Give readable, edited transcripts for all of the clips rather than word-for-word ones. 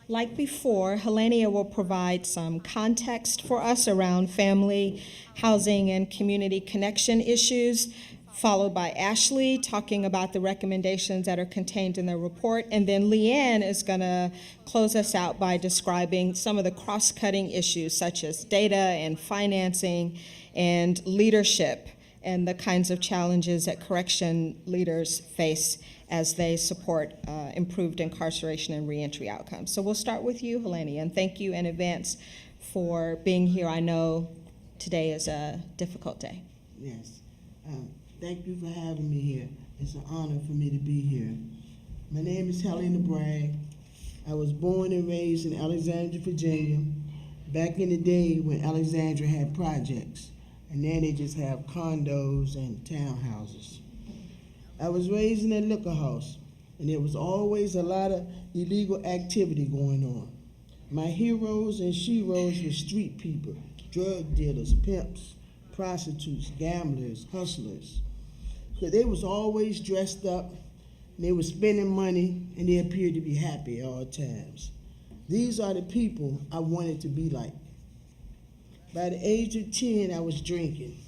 Like before, Helenia will provide some context for us around family, housing, and community connection issues, followed by Ashley talking about the recommendations that are contained in the report. And then Leanne is going to close us out by describing some of the cross-cutting issues such as data and financing and leadership and the kinds of challenges that correction leaders face as they support improved incarceration and reentry outcomes. So we'll start with you, Helenia, and thank you in advance for being here. I know today is a difficult day. Yes. Thank you for having me here. It's an honor for me to be here. My name is Helena Bragg. I was born and raised in Alexandria, Virginia, back in the day when Alexandria had projects, and now they just have condos and townhouses. I was raised in a liquor house, and there was always a lot of illegal activity going on. My heroes and sheroes were street people, drug dealers, pimps, prostitutes, gamblers, hustlers. So they was always dressed up, and they were spending money, and they appeared to be happy at all times. These are the people I wanted to be like. By the age of 10, I was drinking.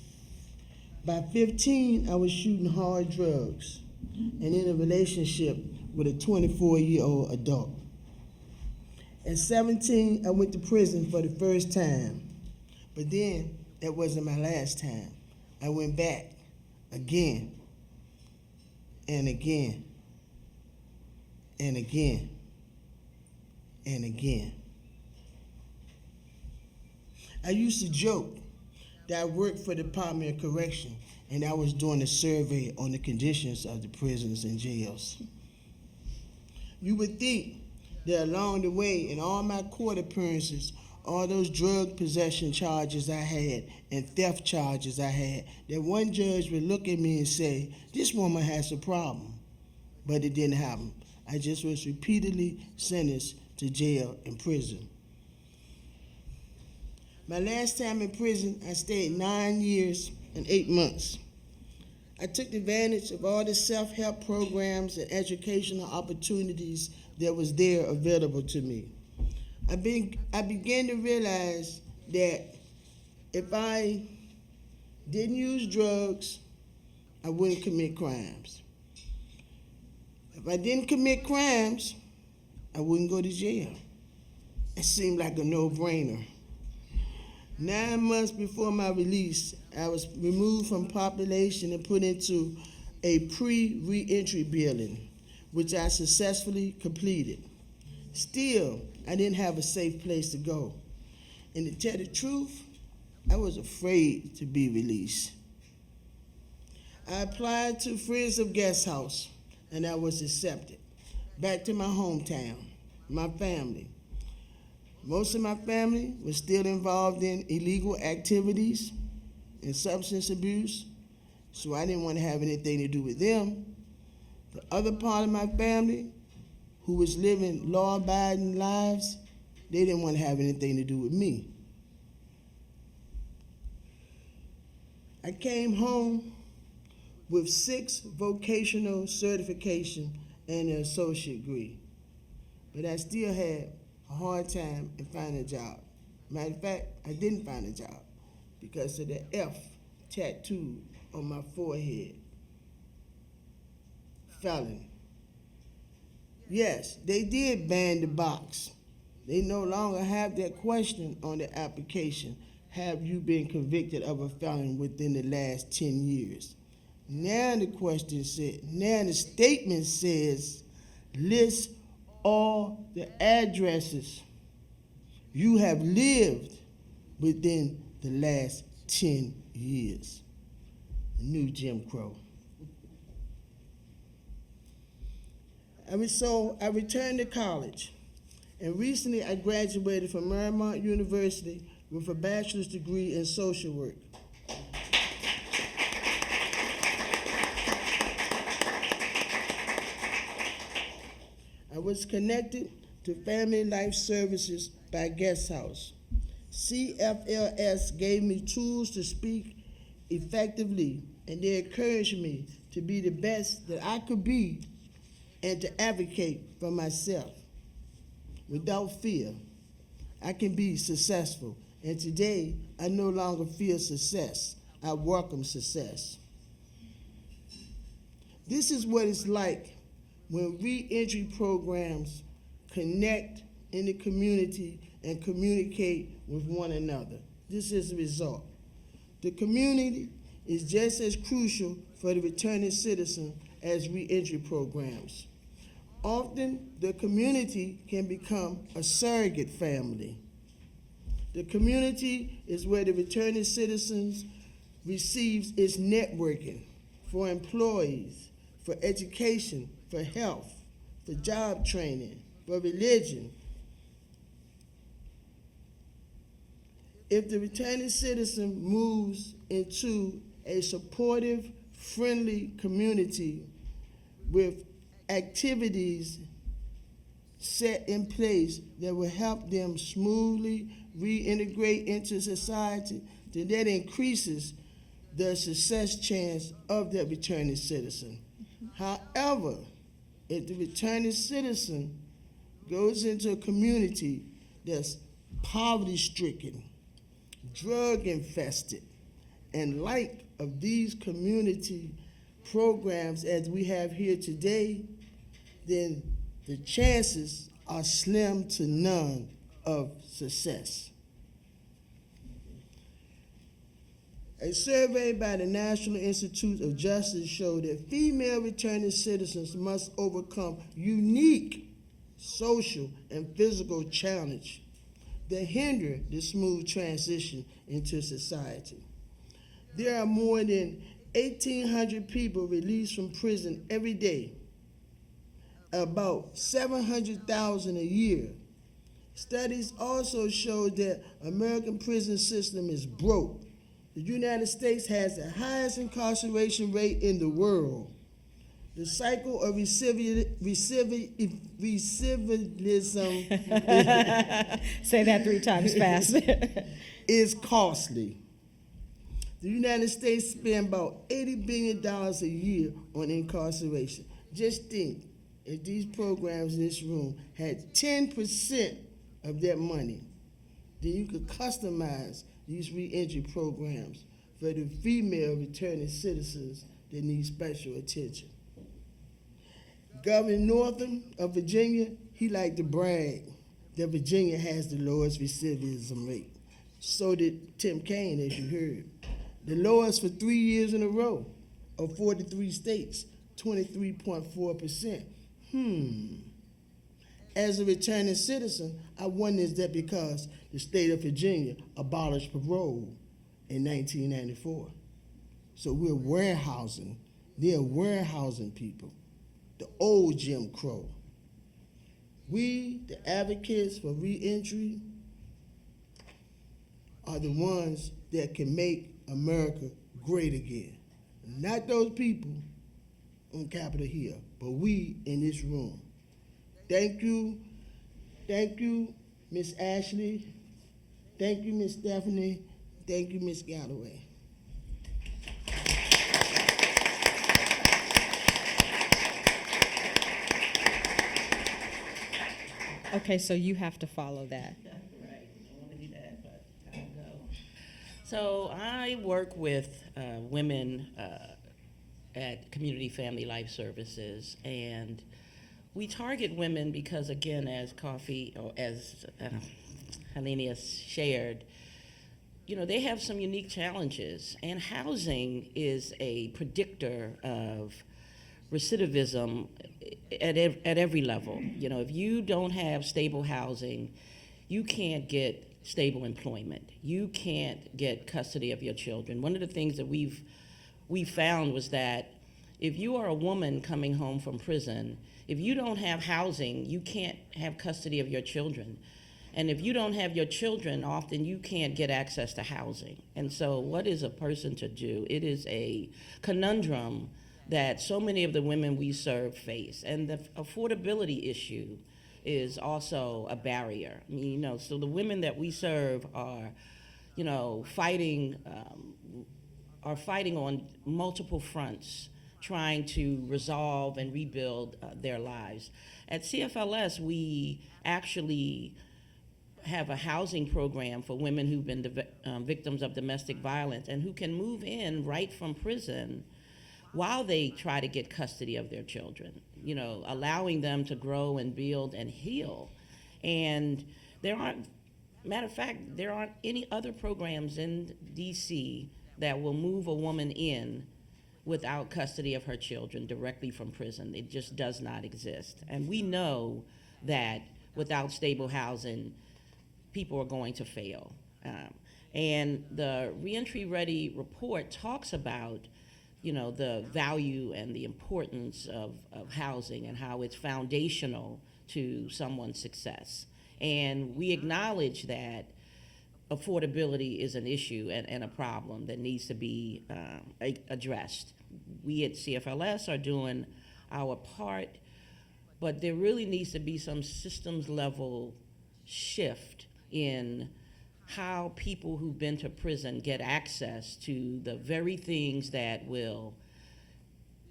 By 15, I was shooting hard drugs and in a relationship with a 24-year-old adult. At 17, I went to prison for the first time, but then that wasn't my last time. I went back again and again and again and again. I used to joke that I worked for the Department of Correction and I was doing a survey on the conditions of the prisons and jails. You would think that along the way, in all my court appearances, all those drug possession charges I had and theft charges I had, that one judge would look at me and say, this woman has a problem. But it didn't happen. I just was repeatedly sentenced to jail and prison. My last time in prison, I stayed 9 years and 8 months. I took advantage of all the self-help programs and educational opportunities that was there available to me. I began to realize that if I didn't use drugs, I wouldn't commit crimes. If I didn't commit crimes, I wouldn't go to jail. It seemed like a no-brainer. 9 months before my release, I was removed from population and put into a pre-reentry building, which I successfully completed. Still, I didn't have a safe place to go. And to tell the truth, I was afraid to be released. I applied to Friends of Guest House, and I was accepted. Back to my hometown, my family. Most of my family was still involved in illegal activities and substance abuse, so I didn't want to have anything to do with them. The other part of my family, who was living law-abiding lives, they didn't want to have anything to do with me. I came home with 6 vocational certifications and an associate degree, but I still had a hard time in finding a job. Matter of fact, I didn't find a job because of the F tattooed on my forehead. Felon. Yes, they did ban the box. They no longer have that question on the application. Have you been convicted of a felony within the last 10 years? Now the statement says, list all the addresses you have lived within the last 10 years. New Jim Crow. So I returned to college, and recently I graduated from Marymount University with a bachelor's degree in social work. I was connected to Family Life Services by Guest House. CFLS gave me tools to speak effectively, and they encouraged me to be the best that I could be and to advocate for myself. without fear, I can be successful. And today, I no longer fear success. I welcome success. This is what it's like when reentry programs connect in the community and communicate with one another. This is the result. The community is just as crucial for the returning citizen as reentry programs. Often, the community can become a surrogate family. The community is where the returning citizens receives its networking for employees, for education, for health, for job training, for religion. If the returning citizen moves into a supportive, friendly community with activities set in place that will help them smoothly reintegrate into society, then that increases the success chance of that returning citizen. However, if the returning citizen goes into a community that's poverty-stricken, drug-infested, and like of these community programs as we have here today, then the chances are slim to none of success. A survey by the National Institute of Justice showed that female returning citizens must overcome unique social and physical challenges that hinder the smooth transition into society. There are more than 1,800 people released from prison every day, about 700,000 a year. Studies also show that American prison system is broke. The United States has the highest incarceration rate in the world. The cycle of recidivism Say that 3 times fast. is costly. The United States spends about $80 billion a year on incarceration. Just think, if these programs in this room had 10% of that money, then you could customize these reentry programs for the female returning citizens that need special attention. Governor Northam of Virginia, he liked to brag that Virginia has the lowest recidivism rate. So did Tim Kaine, as you heard. The lowest for 3 years in a row of 43 states, 23.4%. As a returning citizen, I wonder, is that because the state of Virginia abolished parole in 1994? So we're warehousing, they're warehousing people, the old Jim Crow. We, the advocates for reentry, are the ones that can make America great again. Not those people on Capitol Hill, but we in this room. Thank you, Miss Ashley. Thank you, Miss Stephanie. Thank you, Miss Galloway. Okay, so you have to follow that. Right, I want to do that, but I'll go. So I work with women at Community Family Life Services, and we target women because, again, as Helenia shared, you know, they have some unique challenges, and housing is a predictor of recidivism at every level. You know, if you don't have stable housing, you can't get stable employment. You can't get custody of your children. One of the things that we found was that if you are a woman coming home from prison, if you don't have housing, you can't have custody of your children. And if you don't have your children, often you can't get access to housing. And so what is a person to do? It is a conundrum that so many of the women we serve face. And the affordability issue is also a barrier. I mean, you know, so the women that we serve are, fighting on multiple fronts trying to resolve and rebuild their lives. At CFLS, we actually have a housing program for women who've been victims of domestic violence and who can move in right from prison while they try to get custody of their children, you know, allowing them to grow and build and heal. And there aren't, matter of fact, there aren't any other programs in DC that will move a woman in without custody of her children directly from prison. It just does not exist. And we know that without stable housing, people are going to fail. And the Reentry Ready report talks about, you know, the value and the importance of housing and how it's foundational to someone's success. And we acknowledge that affordability is an issue and a problem that needs to be addressed. We at CFLS are doing our part, but there really needs to be some systems level shift in how people who've been to prison get access to the very things that will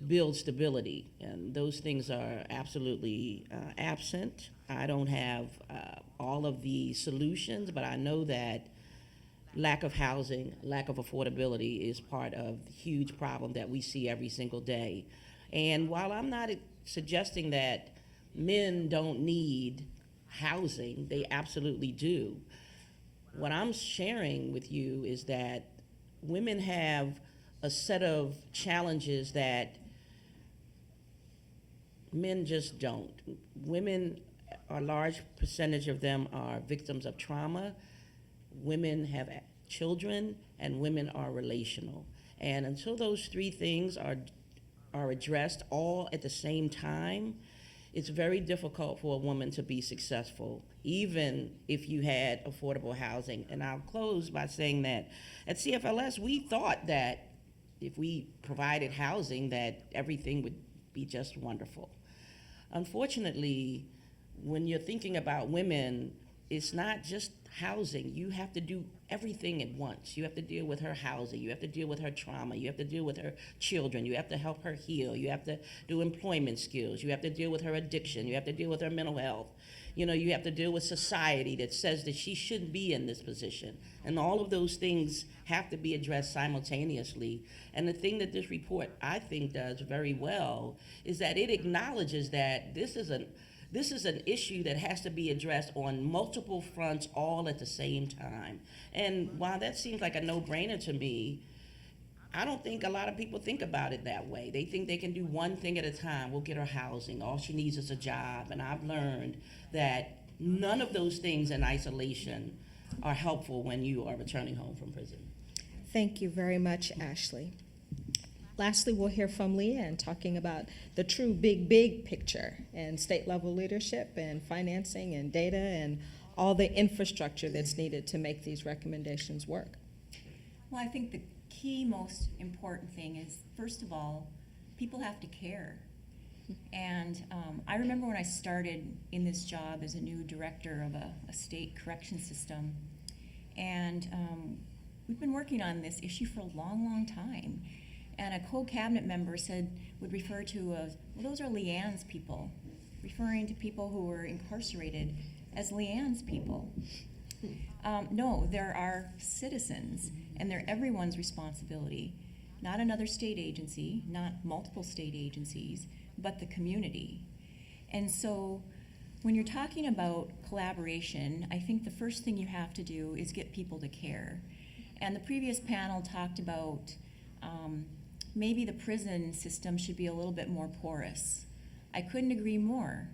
build stability. And those things are absolutely absent. I don't have all of the solutions, but I know that lack of housing, lack of affordability is part of the huge problem that we see every single day. And while I'm not suggesting that men don't need housing, they absolutely do. What I'm sharing with you is that women have a set of challenges that men just don't. Women, a large percentage of them are victims of trauma. Women have children, and women are relational. And until those three things are addressed all at the same time, it's very difficult for a woman to be successful, even if you had affordable housing. And I'll close by saying that at CFLS, we thought that if we provided housing, that everything would be just wonderful. Unfortunately, when you're thinking about women, it's not just housing. You have to do everything at once. You have to deal with her housing. You have to deal with her trauma. You have to deal with her children. You have to help her heal. You have to do employment skills. You have to deal with her addiction. You have to deal with her mental health. You know, you have to deal with society that says that she shouldn't be in this position. And all of those things have to be addressed simultaneously. And the thing that this report, I think, does very well is that it acknowledges that this is an issue that has to be addressed on multiple fronts all at the same time. And while that seems like a no-brainer to me, I don't think a lot of people think about it that way. They think they can do one thing at a time. We'll get her housing. All she needs is a job. And I've learned that none of those things in isolation are helpful when you are returning home from prison. Thank you very much, Ashley. Lastly, we'll hear from Leanne talking about the true big picture and state level leadership and financing and data and all the infrastructure that's needed to make these recommendations work. Well, I think the key most important thing is, first of all, people have to care. And I remember when I started in this job as a new director of a state correction system, and we've been working on this issue for a long time. And a co-cabinet member would refer to as, well, those are Leanne's people, referring to people who were incarcerated as Leanne's people. No, there are citizens, and they're everyone's responsibility, not another state agency, not multiple state agencies, but the community. And so when you're talking about collaboration, I think the first thing you have to do is get people to care. And the previous panel talked about maybe the prison system should be a little bit more porous. I couldn't agree more.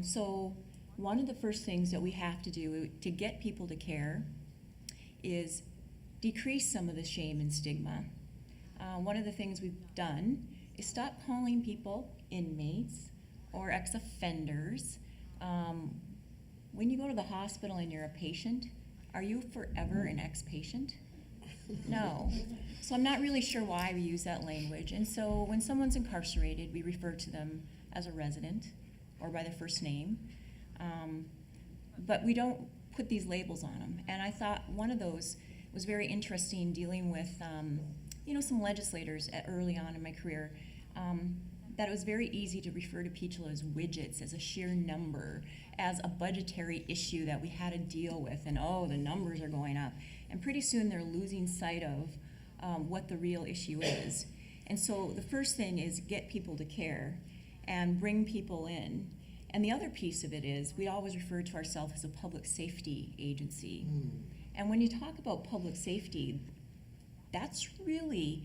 So one of the first things that we have to do to get people to care is decrease some of the shame and stigma. One of the things we've done is stop calling people inmates or ex-offenders. When you go to the hospital and you're a patient, are you forever an ex-patient? No. So I'm not really sure why we use that language. And so when someone's incarcerated, we refer to them as a resident or by their first name. But we don't put these labels on them. And I thought one of those was very interesting, dealing with some legislators early on in my career. that it was very easy to refer to people as widgets, as a sheer number, as a budgetary issue that we had to deal with, and oh, the numbers are going up. And pretty soon they're losing sight of what the real issue is. And so the first thing is get people to care and bring people in. And the other piece of it is we always refer to ourselves as a public safety agency. And when you talk about public safety, that's really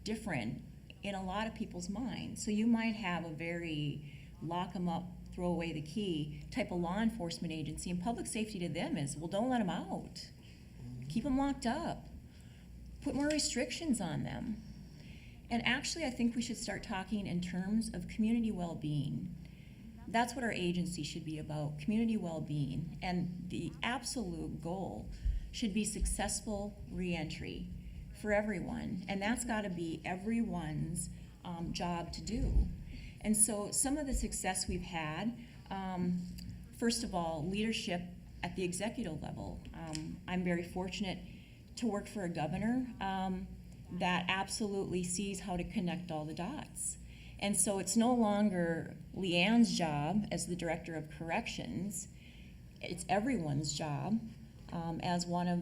different in a lot of people's minds. So you might have a very lock them up, throw away the key type of law enforcement agency, and public safety to them is, well, don't let them out. Keep them locked up. Put more restrictions on them. And actually, I think we should start talking in terms of community well-being. That's what our agency should be about, community well-being. And the absolute goal should be successful reentry for everyone. And that's got to be everyone's job to do. And so some of the success we've had, first of all, leadership at the executive level. I'm very fortunate to work for a governor that absolutely sees how to connect all the dots. And so it's no longer Leanne's job as the Director of Corrections, it's everyone's job as one of,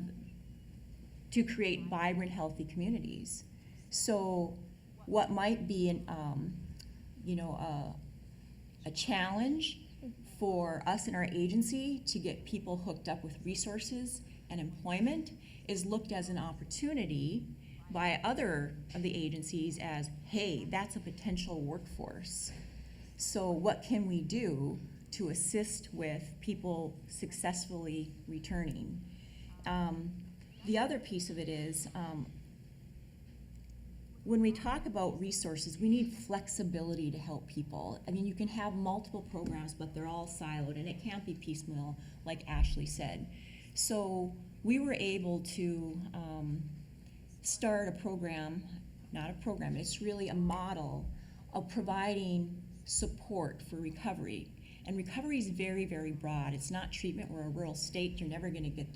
to create vibrant, healthy communities. So what might be a challenge for us and our agency to get people hooked up with resources and employment is looked as an opportunity by other of the agencies as, hey, that's a potential workforce. So what can we do to assist with people successfully returning? The other piece of it is, when we talk about resources, we need flexibility to help people. I mean, you can have multiple programs, but they're all siloed, and it can't be piecemeal, like Ashley said. So we were able to start a program, not a program, it's really a model of providing support for recovery. And recovery is very, very broad. It's not treatment. We're a rural state. You're never going to get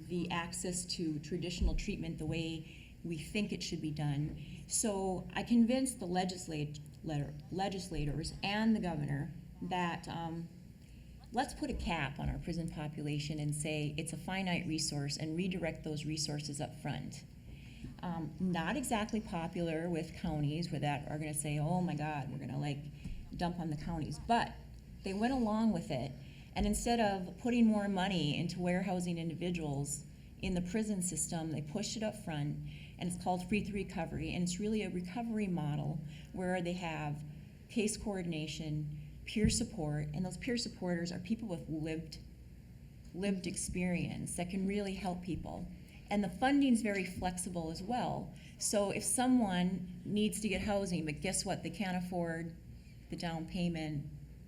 the access to traditional treatment the way we think it should be done. So I convinced the legislators and the governor that let's put a cap on our prison population and say it's a finite resource and redirect those resources up front. Not exactly popular with counties where that are going to say, oh my God, we're going to like dump on the counties. But they went along with it. And instead of putting more money into warehousing individuals in the prison system, they pushed it up front. And it's called Free Through Recovery. And it's really a recovery model where they have case coordination, peer support. And those peer supporters are people with lived experience that can really help people. And the funding's very flexible as well. So if someone needs to get housing, but guess what? They can't afford the down payment,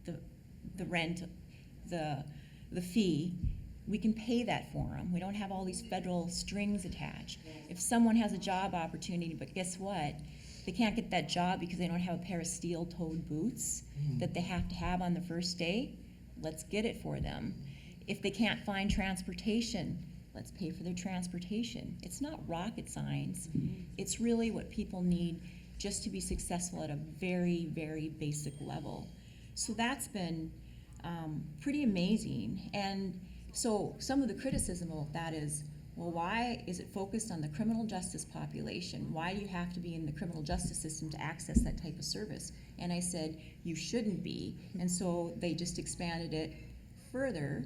the rent, the fee, we can pay that for them. We don't have all these federal strings attached. If someone has a job opportunity, but guess what? They can't get that job because they don't have a pair of steel-toed boots that they have to have on the first day, let's get it for them. If they can't find transportation, let's pay for their transportation. It's not rocket science. It's really what people need just to be successful at a very, very basic level. So that's been pretty amazing. And so some of the criticism of that is, well, why is it focused on the criminal justice population? Why do you have to be in the criminal justice system to access that type of service? And I said, you shouldn't be. And so they just expanded it further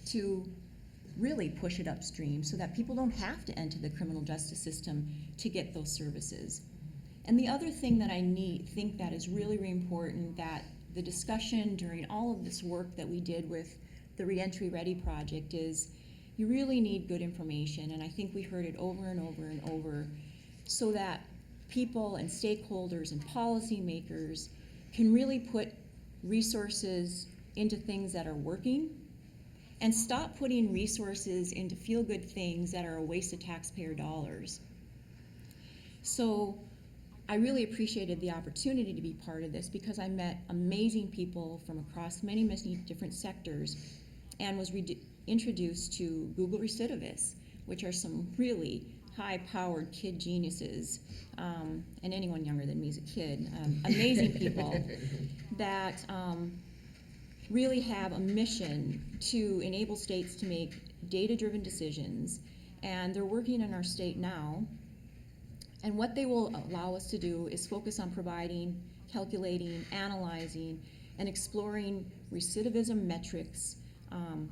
to really push it upstream so that people don't have to enter the criminal justice system to get those services. And the other thing that I think that is really, really important, that the discussion during all of this work that we did with the Reentry Ready project is you really need good information, and I think we heard it over and over and over, so that people and stakeholders and policymakers can really put resources into things that are working and stop putting resources into feel-good things that are a waste of taxpayer dollars. So I really appreciated the opportunity to be part of this because I met amazing people from across many, many different sectors and was introduced to Google Recidivists, which are some really high-powered kid geniuses, and anyone younger than me is a kid, amazing people that really have a mission to enable states to make data-driven decisions, and they're working in our state now. And what they will allow us to do is focus on providing, calculating, analyzing, and exploring recidivism metrics,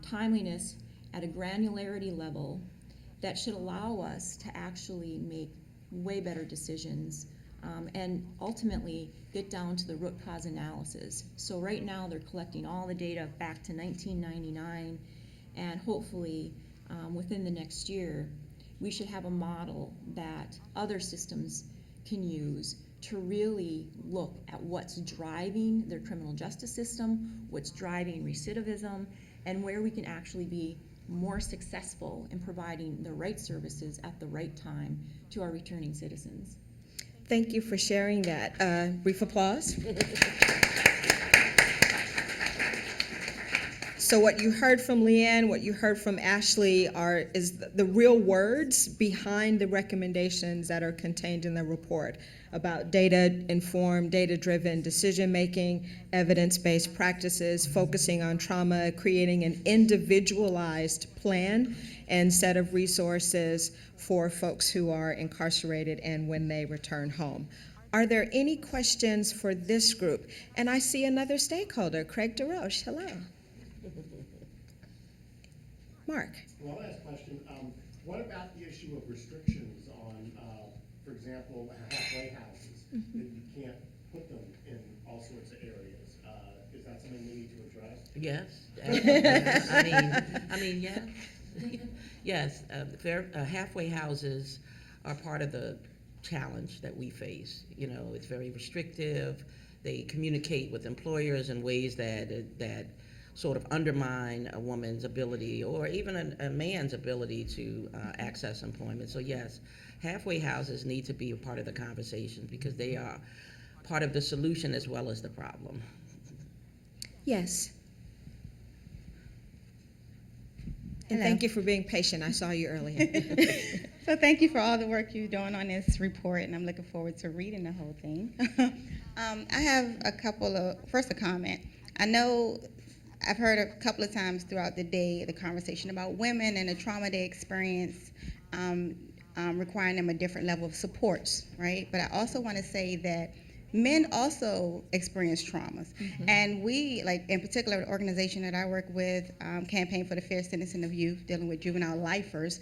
timeliness at a granularity level that should allow us to actually make way better decisions and ultimately get down to the root cause analysis. So right now they're collecting all the data back to 1999, and hopefully within the next year we should have a model that other systems can use to really look at what's driving their criminal justice system, what's driving recidivism, and where we can actually be more successful in providing the right services at the right time to our returning citizens. Thank you for sharing that. Brief applause. So what you heard from Leanne, what you heard from Ashley is the real words behind the recommendations that are contained in the report about data-informed, data-driven decision-making, evidence-based practices, focusing on trauma, creating an individualized plan and set of resources for folks who are incarcerated and when they return home. Are there any questions for this group? And I see another stakeholder, Craig DeRoche. Hello. Mark. Well, last question. What about the issue of restrictions on, for example, halfway houses, that you can't put them in all sorts of areas? Is that something we need to address? Yes. I mean, yeah. Yes, halfway houses are part of the challenge that we face. You know, it's very restrictive. They communicate with employers in ways that sort of undermine a woman's ability or even a man's ability to access employment. So yes, halfway houses need to be a part of the conversation because they are part of the solution as well as the problem. Yes. And Hello. thank you for being patient. I saw you earlier. So thank you for all the work you're doing on this report, and I'm looking forward to reading the whole thing. I have first a comment. I know I've heard a couple of times throughout the day the conversation about women and the trauma they experience, requiring them a different level of supports, right? But I also want to say that men also experience traumas. Mm-hmm. And we, like in particular, the organization that I work with, Campaign for the Fair Sentencing of Youth, dealing with juvenile lifers,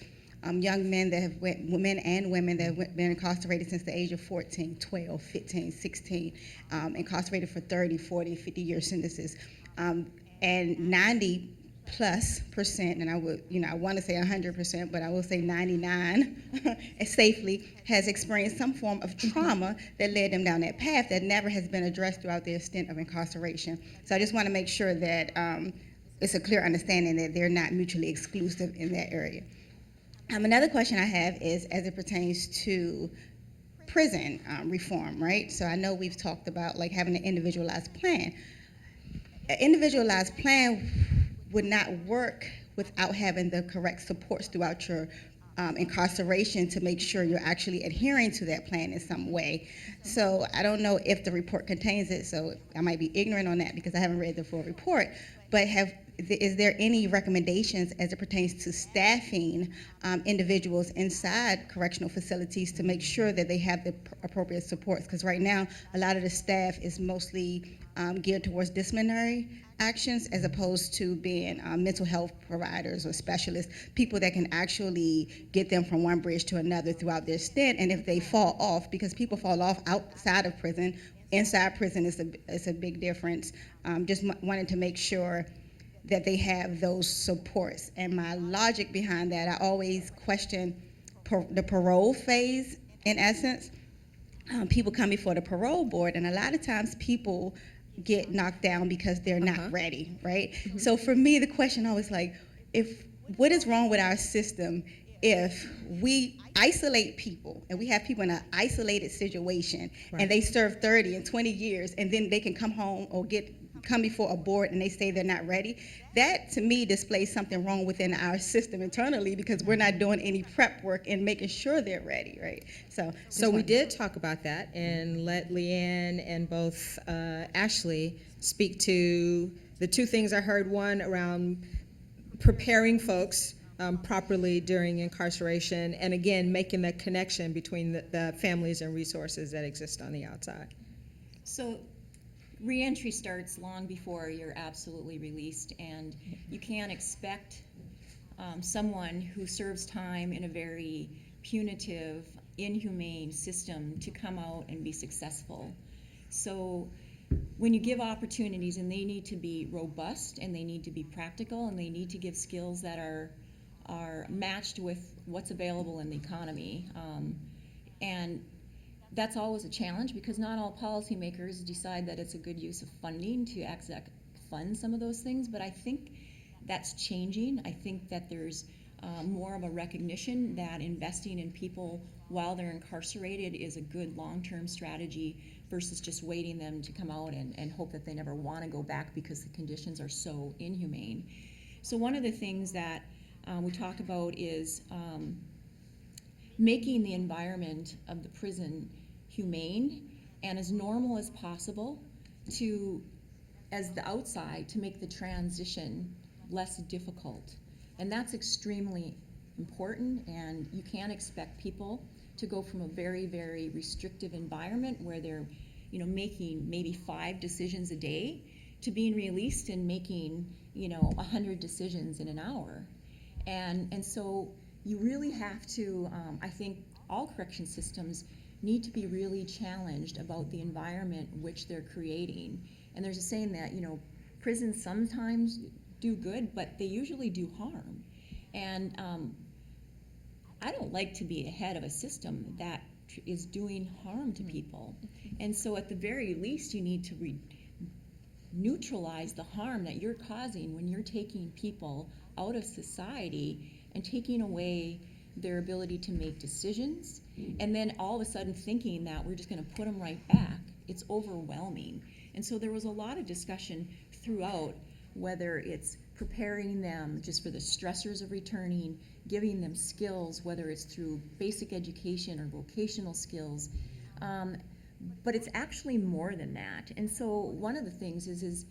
young men that have women and women that have been incarcerated since the age of 14, 12, 15, 16, incarcerated for 30, 40, 50-year sentences. And 90+%, and I want to say 100%, but I will say 99 safely, has experienced some form of trauma that led them down that path that never has been addressed throughout the extent of incarceration. So I just want to make sure that it's a clear understanding that they're not mutually exclusive in that area. Another question I have is as it pertains to prison reform, right? So I know we've talked about like having an individualized plan. An individualized plan would not work without having the correct supports throughout your incarceration to make sure you're actually adhering to that plan in some way. So I don't know if the report contains it, so I might be ignorant on that because I haven't read the full report, but is there any recommendations as it pertains to staffing individuals inside correctional facilities to make sure that they have the appropriate supports? Because right now, a lot of the staff is mostly geared towards disciplinary actions as opposed to being mental health providers or specialists, people that can actually get them from one bridge to another throughout their stint. And if they fall off, because people fall off outside of prison, inside prison is a big difference. Just wanted to make sure that they have those supports. And my logic behind that, I always question the parole phase in essence. People come before the parole board, and a lot of times people get knocked down because they're not ready, right? Mm-hmm. So for me, the question always like, what is wrong with our system if we isolate people and we have people in an isolated situation and they serve 30 and 20 years and then they can come home or get come before a board and they say they're not ready, that to me displays something wrong within our system internally because we're not doing any prep work and making sure they're ready, right? So We did talk about that and let Leanne and both Ashley speak to the two things I heard. One around preparing folks properly during incarceration, and again, making that connection between the families and resources that exist on the outside. So reentry starts long before you're absolutely released, and you can't expect someone who serves time in a very punitive, inhumane system to come out and be successful. So when you give opportunities, and they need to be robust, and they need to be practical, and they need to give skills that are matched with what's available in the economy. And that's always a challenge because not all policymakers decide that it's a good use of funding to fund some of those things, but I think that's changing. I think that there's more of a recognition that investing in people while they're incarcerated is a good long-term strategy versus just waiting them to come out and hope that they never want to go back because the conditions are so inhumane. So one of the things that we talked about is making the environment of the prison humane and as normal as possible as the outside, to make the transition less difficult. And that's extremely important, and you can't expect people to go from a very, very restrictive environment where they're, making maybe 5 decisions a day to being released and making, 100 decisions in an hour. And so you really have to, I think all correction systems need to be really challenged about the environment which they're creating. And there's a saying that, prisons sometimes do good, but they usually do harm. And I don't like to be ahead of a system that is doing harm to people. And so at the very least, you need to neutralize the harm that you're causing when you're taking people out of society and taking away their ability to make decisions, and then all of a sudden thinking that we're just going to put them right back. It's overwhelming. And so there was a lot of discussion throughout, whether it's preparing them just for the stressors of returning, giving them skills, whether it's through basic education or vocational skills, but it's actually more than that. And so one of the things is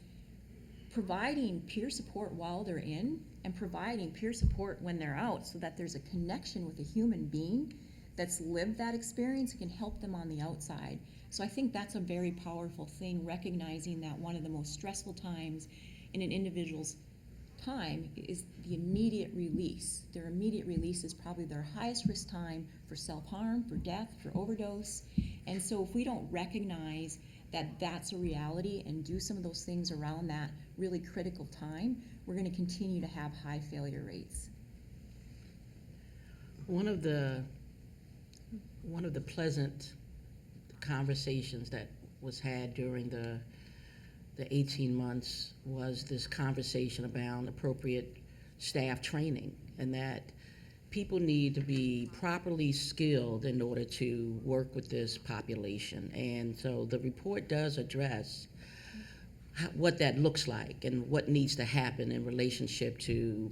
providing peer support while they're in, and providing peer support when they're out, so that there's a connection with a human being that's lived that experience and can help them on the outside. So I think that's a very powerful thing, recognizing that one of the most stressful times in an individual's time is the immediate release. Their immediate release is probably their highest risk time for self-harm, for death, for overdose. And so if we don't recognize that that's a reality and do some of those things around that really critical time, we're going to continue to have high failure rates. One of the pleasant conversations that was had during the 18 months was this conversation about appropriate staff training, and that people need to be properly skilled in order to work with this population. And so the report does address what that looks like and what needs to happen in relationship to,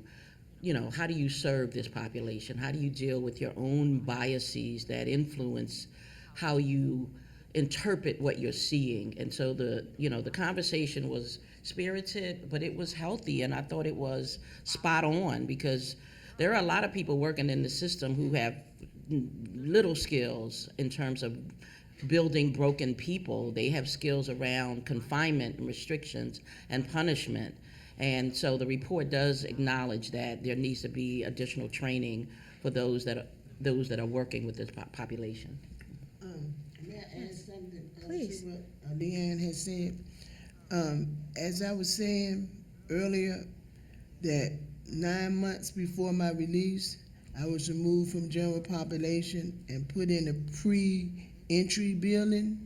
how do you serve this population? How do you deal with your own biases that influence how you interpret what you're seeing? And so the conversation was spirited, but it was healthy, and I thought it was spot on, because there are a lot of people working in the system who have little skills in terms of building broken people. They have skills around confinement and restrictions and punishment. And so the report does acknowledge that there needs to be additional training for those that are working with this population. May I add something? Please. To what Leanne has said. As I was saying earlier, that 9 months before my release, I was removed from general population and put in a pre-entry building.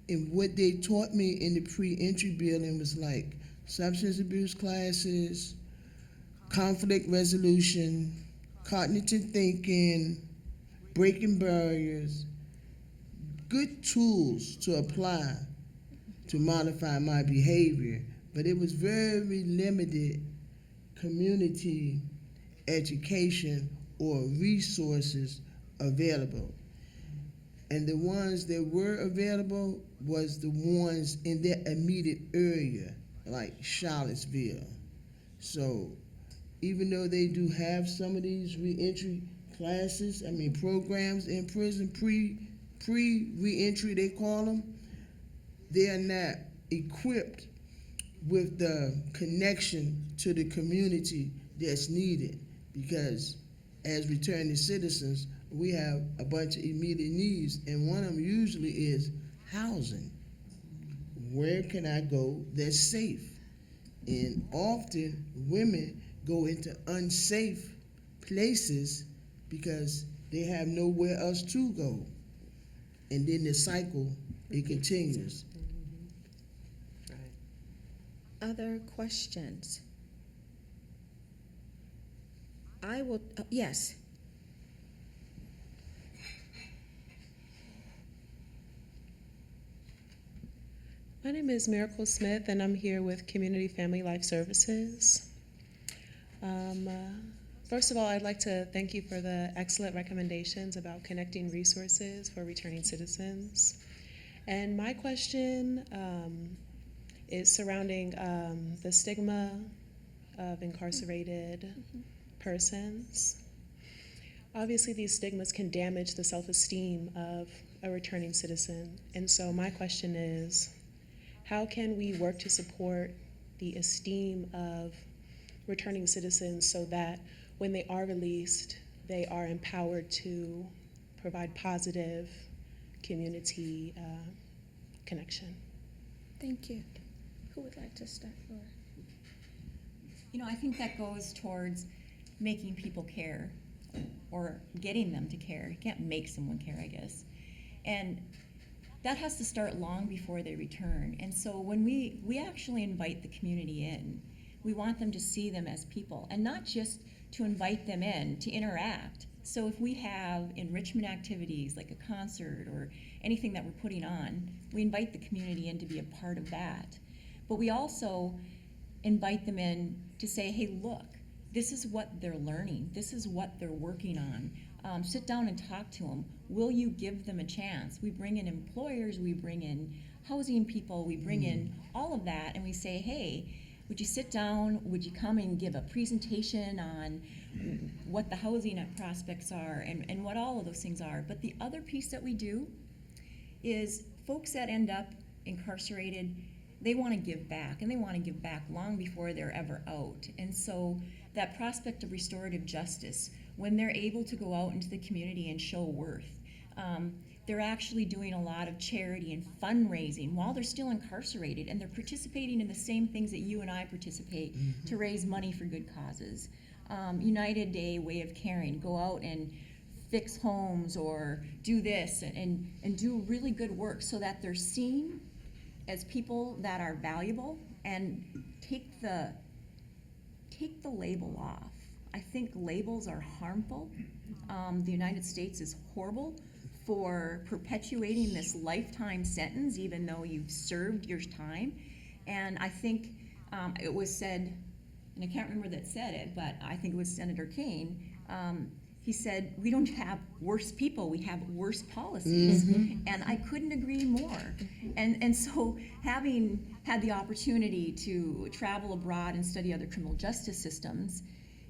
And what they taught me in the pre-entry building was like substance abuse classes, conflict resolution, cognitive thinking, breaking barriers, good tools to apply to modify my behavior, but it was very limited community education or resources available. And the ones that were available was the ones in their immediate area, like Charlottesville. So even though they do have some of these reentry classes, programs in prison, pre-reentry they call them, they are not equipped with the connection to the community that's needed, because as returning citizens, we have a bunch of immediate needs, and one of them usually is housing. Where can I go that's safe? And often women go into unsafe places because they have nowhere else to go. And then the cycle, it continues. Other questions? I will, yes. My name is Miracle Smith, and I'm here with Community Family Life Services. First of all, I'd like to thank you for the excellent recommendations about connecting resources for returning citizens. And my question is surrounding the stigma of incarcerated persons. Obviously, these stigmas can damage the self-esteem of a returning citizen. And so my question is, how can we work to support the esteem of returning citizens so that when they are released, they are empowered to provide positive community connection? Thank you. Who would like to start? Laura? You know, I think that goes towards making people care or getting them to care. You can't make someone care, I guess. And that has to start long before they return. And so when we actually invite the community in, we want them to see them as people, and not just to invite them in to interact. So if we have enrichment activities like a concert or anything that we're putting on, we invite the community in to be a part of that. But we also invite them in to say, hey, look, this is what they're learning. This is what they're working on. Sit down and talk to them. Will you give them a chance? We bring in employers, we bring in housing people, we bring in all of that, and we say, hey, would you sit down? Would you come and give a presentation on what the housing prospects are and what all of those things are? But the other piece that we do is folks that end up incarcerated, they want to give back, and they want to give back long before they're ever out. And so that prospect of restorative justice, when they're able to go out into the community and show worth, they're actually doing a lot of charity and fundraising while they're still incarcerated, and they're participating in the same things that you and I participate to raise money for good causes. United Day Way of Caring, go out and fix homes or do this and do really good work so that they're seen as people that are valuable, and take the label off. I think labels are harmful. The United States is horrible for perpetuating this lifetime sentence even though you've served your time. And I think it was said, and I can't remember that said it, but I think it was Senator Kane, he said, we don't have worse people, we have worse policies. And I couldn't agree more. And so having had the opportunity to travel abroad and study other criminal justice systems,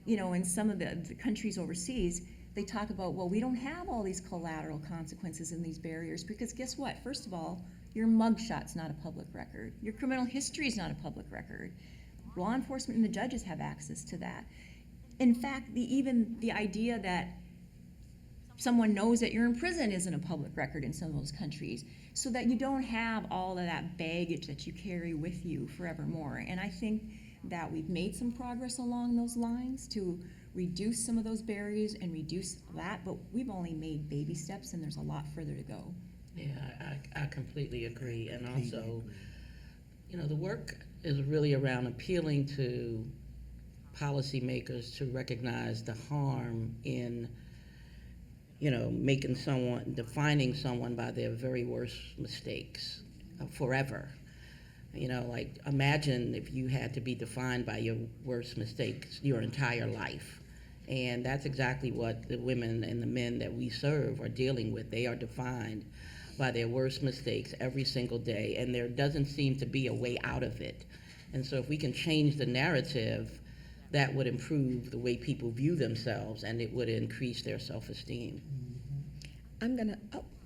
you know, in some of the countries overseas, they talk about, well, we don't have all these collateral consequences and these barriers, because guess what? First of all, your mugshot's not a public record. Your criminal history is not a public record. Law enforcement and the judges have access to that. In fact, even the idea that someone knows that you're in prison isn't a public record in some of those countries, so that you don't have all of that baggage that you carry with you forevermore. And I think that we've made some progress along those lines to reduce some of those barriers and reduce that, but we've only made baby steps, and there's a lot further to go. Yeah, I completely agree. And also, you know, the work is really around appealing to policymakers to recognize the harm in, you know, defining someone by their very worst mistakes forever. You know, like imagine if you had to be defined by your worst mistakes your entire life. And that's exactly what the women and the men that we serve are dealing with. They are defined by their worst mistakes every single day, and there doesn't seem to be a way out of it. And so if we can change the narrative, that would improve the way people view themselves, and it would increase their self-esteem. I'm gonna,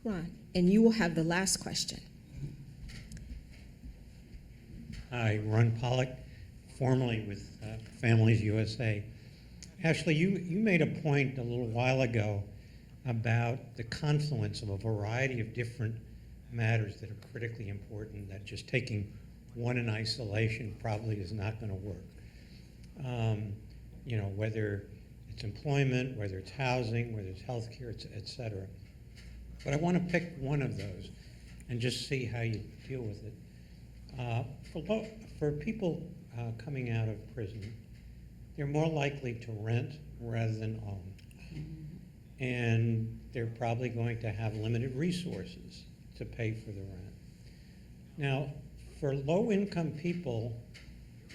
Ron, and you will have the last question. Hi, Ron Pollock, formerly with Families USA. Ashley, you made a point a little while ago about the confluence of a variety of different matters that are critically important, that just taking one in isolation probably is not going to work. You know, whether it's employment, whether it's housing, whether it's healthcare, et cetera. But I want to pick one of those and just see how you deal with it. For people coming out of prison, they're more likely to rent rather than own. And they're probably going to have limited resources to pay for the rent. Now, for low-income people,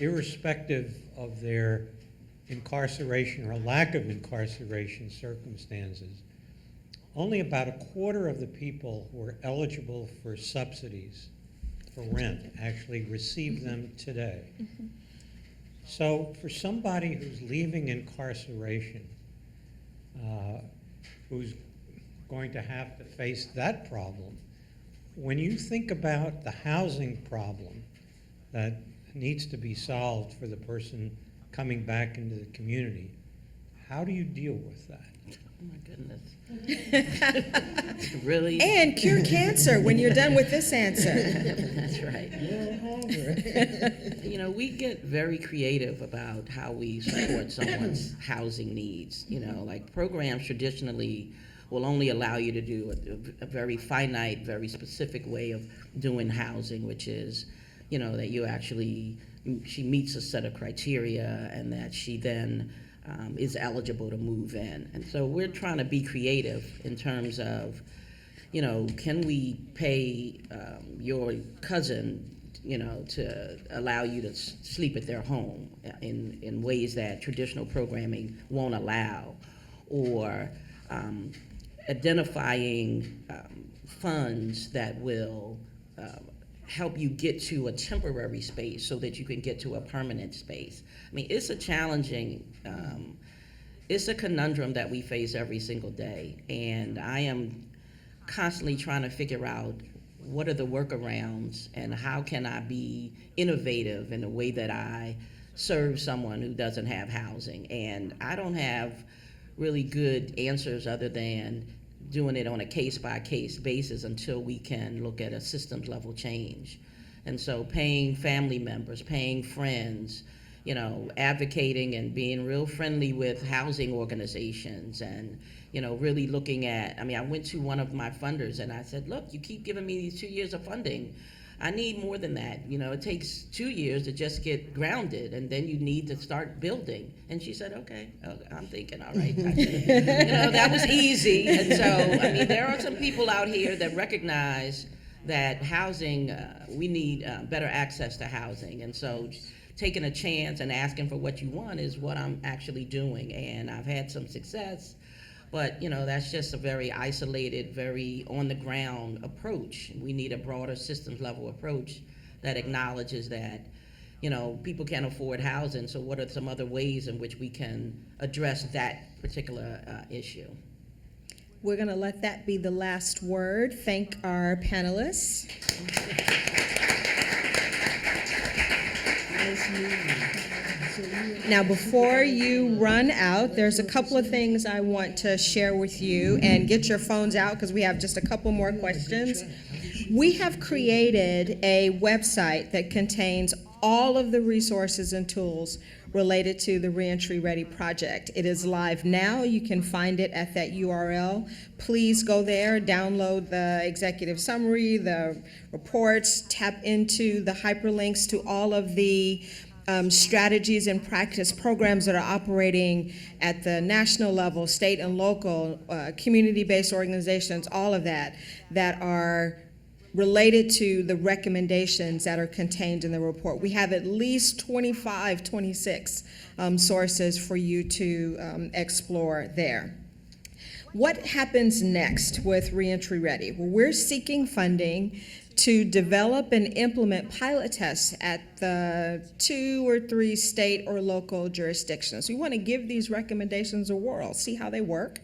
irrespective of their incarceration or lack of incarceration circumstances, only about a quarter of the people who are eligible for subsidies for rent actually receive them today. So for somebody who's leaving incarceration, who's going to have to face that problem, when you think about the housing problem that needs to be solved for the person coming back into the community, how do you deal with that? Oh my goodness. Really? And cure cancer when you're done with this answer. That's right. You know, we get very creative about how we support someone's housing needs. You know, like programs traditionally will only allow you to do a very finite, very specific way of doing housing, which is, you know, that you actually, she meets a set of criteria and that she then is eligible to move in. And so we're trying to be creative in terms of, you know, can we pay your cousin, you know, to allow you to sleep at their home in ways that traditional programming won't allow, or identifying funds that will help you get to a temporary space so that you can get to a permanent space. I mean, it's a challenging, it's a conundrum that we face every single day. And I am constantly trying to figure out what are the workarounds and how can I be innovative in the way that I serve someone who doesn't have housing. And I don't have really good answers other than doing it on a case-by-case basis until we can look at a systems level change. And so paying family members, paying friends, you know, advocating and being real friendly with housing organizations, and, you know, really looking at, I mean, I went to one of my funders and I said, look, you keep giving me these 2 years of funding. I need more than that. You know, it takes 2 years to just get grounded, and then you need to start building. And she said, okay. I'm thinking, all right. I said, you know, that was easy. And so, I mean, there are some people out here that recognize that housing, we need better access to housing. And so taking a chance and asking for what you want is what I'm actually doing. And I've had some success. But, you know, that's just a very isolated, very on-the-ground approach. We need a broader systems-level approach that acknowledges that, you know, people can't afford housing, so what are some other ways in which we can address that particular issue? We're going to let that be the last word. Thank our panelists. Now, before you run out, there's a couple of things I want to share with you, and get your phones out because we have just a couple more questions. We have created a website that contains all of the resources and tools related to the Reentry Ready project. It is live now. You can find it at that URL. Please go there, download the executive summary, the reports, tap into the hyperlinks to all of the strategies and practice programs that are operating at the national level, state and local, community-based organizations, all of that, that are related to the recommendations that are contained in the report. We have at least 25, 26 sources for you to explore there. What happens next with Reentry Ready? Well, we're seeking funding to develop and implement pilot tests at the 2 or 3 state or local jurisdictions. We want to give these recommendations a whirl, see how they work,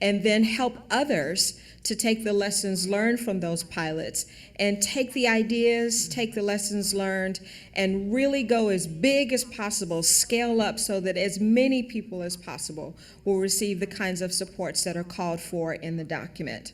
and then help others to take the lessons learned from those pilots and take the ideas, take the lessons learned, and really go as big as possible, scale up so that as many people as possible will receive the kinds of supports that are called for in the document.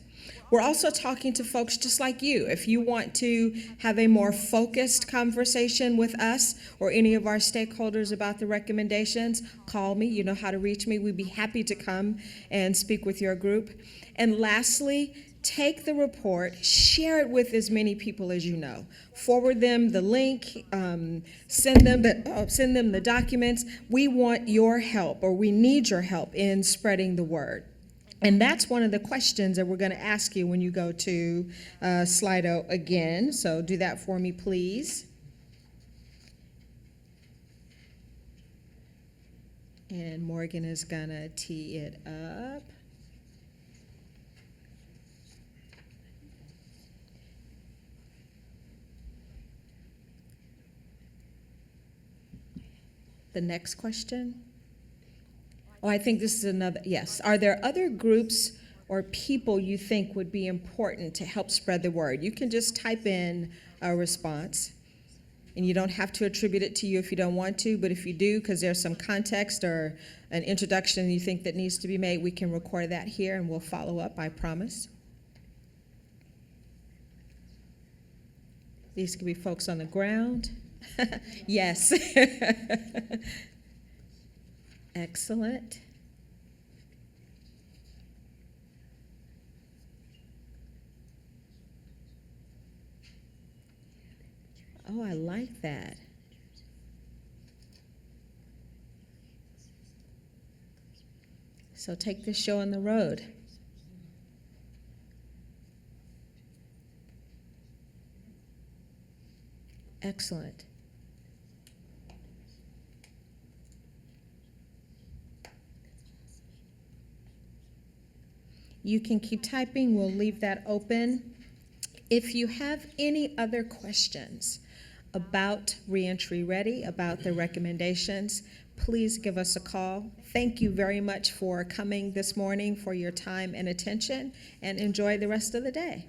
We're also talking to folks just like you. If you want to have a more focused conversation with us or any of our stakeholders about the recommendations, call me. You know how to reach me. We'd be happy to come and speak with your group. And lastly, take the report, share it with as many people as you know. Forward them the link, send them the documents. We want your help, or we need your help in spreading the word. And that's one of the questions that we're going to ask you when you go to Slido again. So do that for me, please. And Morgan is going to tee it up. The next question. Oh, I think this is another, yes. Are there other groups or people you think would be important to help spread the word? You can just type in a response, and you don't have to attribute it to you if you don't want to, but if you do, because there's some context or an introduction you think that needs to be made, we can record that here and we'll follow up, I promise. These could be folks on the ground. Yes. Excellent. Oh, I like that. So take this show on the road. Excellent. You can keep typing. We'll leave that open. If you have any other questions about Reentry Ready, about the recommendations, please give us a call. Thank you very much for coming this morning, for your time and attention, and enjoy the rest of the day.